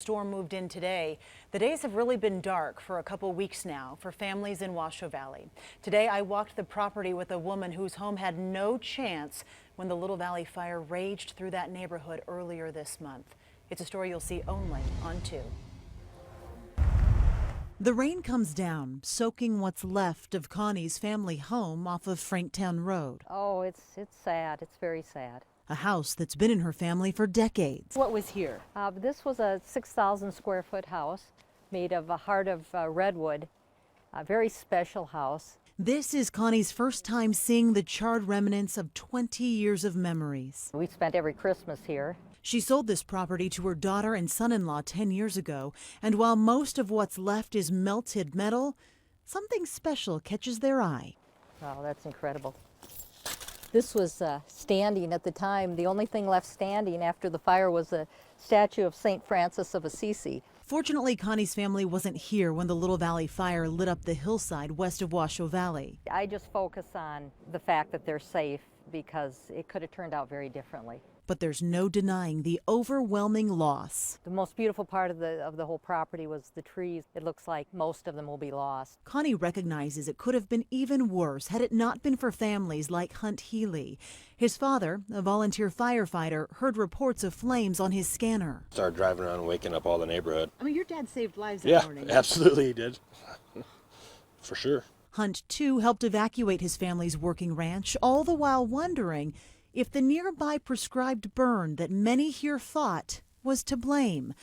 Storm moved in today. The days have really been dark for a couple weeks now for families in Washoe Valley. Today I walked the property with a woman whose home had no chance when the Little Valley fire raged through that neighborhood earlier this month. It's a story you'll see only on 2. The rain comes down, soaking what's left of Connie's family home off of Franktown Road. Oh, it's sad. It's very sad. A house that's been in her family for decades. What was here? This was a 6,000 square foot house made of a heart of redwood, a very special house. This is Connie's first time seeing the charred remnants of 20 years of memories. We spent every Christmas here. She sold this property to her daughter and son-in-law 10 years ago, and while most of what's left is melted metal, something special catches their eye. Wow, that's incredible. This was standing at the time. The only thing left standing after the fire was a statue of St. Francis of Assisi. Fortunately, Connie's family wasn't here when the Little Valley fire lit up the hillside west of Washoe Valley. I just focus on the fact that they're safe because it could have turned out very differently. But there's no denying the overwhelming loss. The most beautiful part of the whole property was the trees. It looks like most of them will be lost. Connie recognizes it could have been even worse had it not been for families like Hunt Healy. His father, a volunteer firefighter, heard reports of flames on his scanner. Started driving around and waking up all the neighborhood. I mean, your dad saved lives that morning. Yeah, absolutely he did. For sure. Hunt, too, helped evacuate his family's working ranch, all the while wondering if the nearby prescribed burn that many here thought was to blame.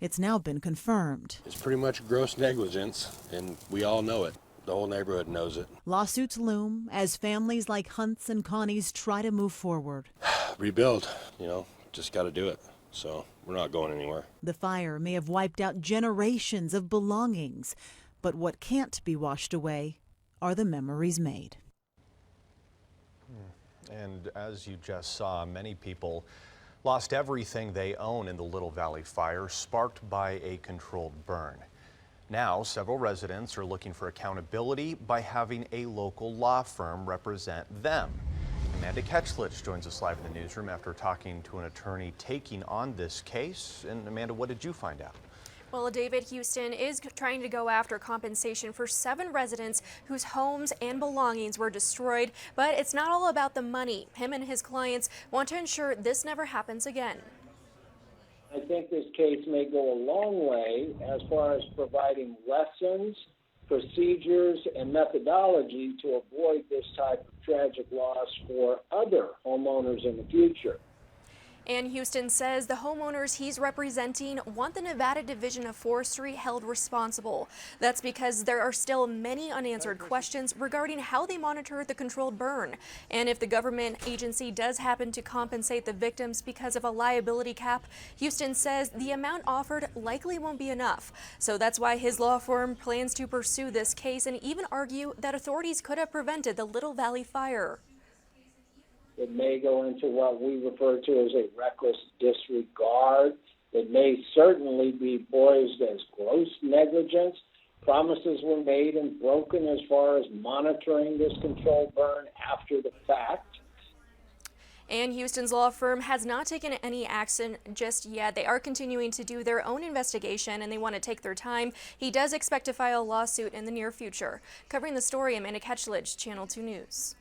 It's now been confirmed. It's pretty much gross negligence, and we all know it. The whole neighborhood knows it. Lawsuits loom as families like Hunt's and Connie's try to move forward. Rebuild, just got to do it. So we're not going anywhere. The fire may have wiped out generations of belongings, but what can't be washed away are the memories made. And as you just saw, many people lost everything they own in the Little Valley fire, sparked by a controlled burn. Now, several residents are looking for accountability by having a local law firm represent them. Amanda Ketchlich joins us live in the newsroom after talking to an attorney taking on this case. And Amanda, what did you find out? Well, David, Houston is trying to go after compensation for 7 residents whose homes and belongings were destroyed, but it's not all about the money. Him and his clients want to ensure this never happens again. I think this case may go a long way as far as providing lessons, procedures, and methodology to avoid this type of tragic loss for other homeowners in the future. And Houston says the homeowners he's representing want the Nevada Division of Forestry held responsible. That's because there are still many unanswered questions regarding how they monitor the controlled burn. And if the government agency does happen to compensate the victims because of a liability cap, Houston says the amount offered likely won't be enough. So that's why his law firm plans to pursue this case and even argue that authorities could have prevented the Little Valley fire. It may go into what we refer to as a reckless disregard. It may certainly be poised as gross negligence. Promises were made and broken as far as monitoring this controlled burn after the fact. And Houston's law firm has not taken any action just yet. They are continuing to do their own investigation and they want to take their time. He does expect to file a lawsuit in the near future. Covering the story, Amanda Ketchlich, Channel 2 News.